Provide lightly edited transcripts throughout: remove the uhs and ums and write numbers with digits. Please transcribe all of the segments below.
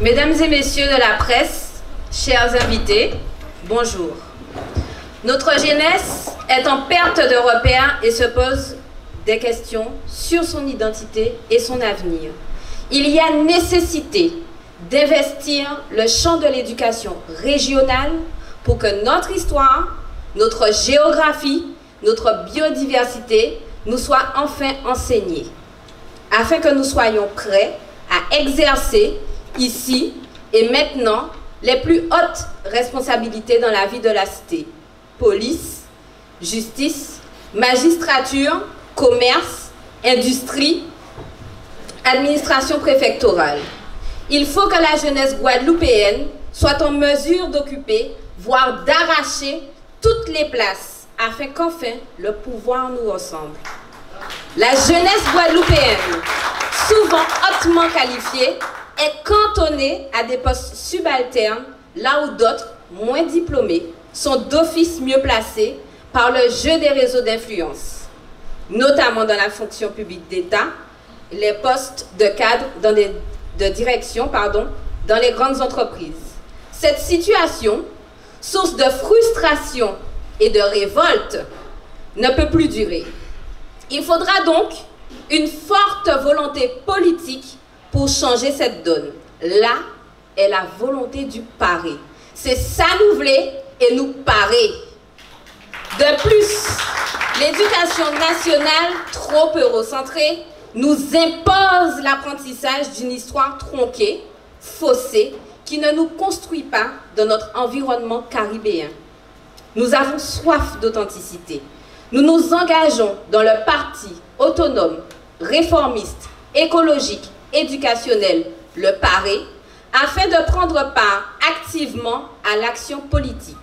Mesdames et messieurs de la presse, chers invités, bonjour. Notre jeunesse est en perte de repères et se pose des questions sur son identité et son avenir. Il y a nécessité d'investir le champ de l'éducation régionale pour que notre histoire, notre géographie, notre biodiversité nous soient enfin enseignées, afin que nous soyons prêts à exercer ici et maintenant les plus hautes responsabilités dans la vie de la cité. Police, justice, magistrature, commerce, industrie, administration préfectorale. Il faut que la jeunesse guadeloupéenne soit en mesure d'occuper, voire d'arracher toutes les places, afin qu'enfin le pouvoir nous ressemble. La jeunesse guadeloupéenne, souvent hautement qualifiée, est cantonnée à des postes subalternes, là où d'autres, moins diplômés, sont d'office mieux placés par le jeu des réseaux d'influence, notamment dans la fonction publique d'État, les postes de cadre de direction dans les grandes entreprises. Cette situation, source de frustration et de révolte, ne peut plus durer. Il faudra donc une forte volonté politique pour changer cette donne. Là est la volonté du paré. C'est s'anouvler et nous parer. De plus, l'éducation nationale, trop eurocentrée, nous impose l'apprentissage d'une histoire tronquée, faussée, qui ne nous construit pas dans notre environnement caribéen. Nous avons soif d'authenticité. Nous nous engageons dans le parti autonome, réformiste, écologique, éducationnel, le PARÉ, afin de prendre part activement à l'action politique,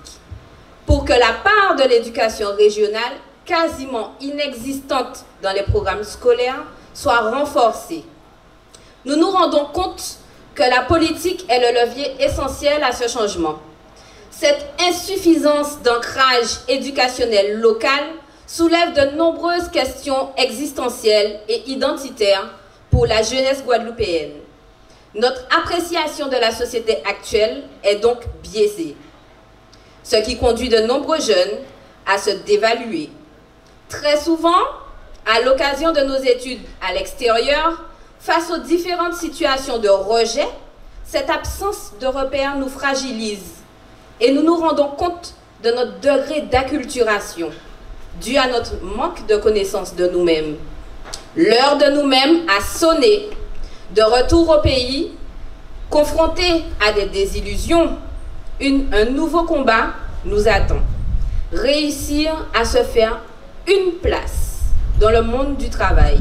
pour que la part de l'éducation régionale, quasiment inexistante dans les programmes scolaires, soit renforcée. Nous nous rendons compte que la politique est le levier essentiel à ce changement. Cette insuffisance d'ancrage éducationnel local soulève de nombreuses questions existentielles et identitaires pour la jeunesse guadeloupéenne. Notre appréciation de la société actuelle est donc biaisée, ce qui conduit de nombreux jeunes à se dévaluer. Très souvent, à l'occasion de nos études à l'extérieur, face aux différentes situations de rejet, cette absence de repères nous fragilise et nous nous rendons compte de notre degré d'acculturation, dû à notre manque de connaissance de nous-mêmes. L'heure de nous-mêmes a sonné. De retour au pays, confrontés à des désillusions, un nouveau combat nous attend. Réussir à se faire une place dans le monde du travail.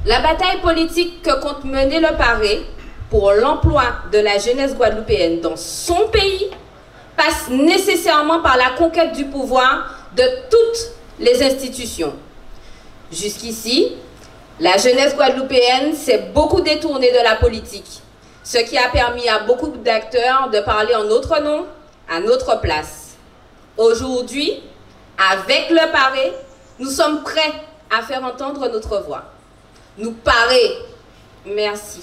La bataille politique que compte mener le PARÉ pour l'emploi de la jeunesse guadeloupéenne dans son pays passe nécessairement par la conquête du pouvoir de toutes les institutions. Jusqu'ici, la jeunesse guadeloupéenne s'est beaucoup détournée de la politique, ce qui a permis à beaucoup d'acteurs de parler en notre nom, à notre place. Aujourd'hui, avec le PARÉ, nous sommes prêts à faire entendre notre voix. Nous parer. Merci.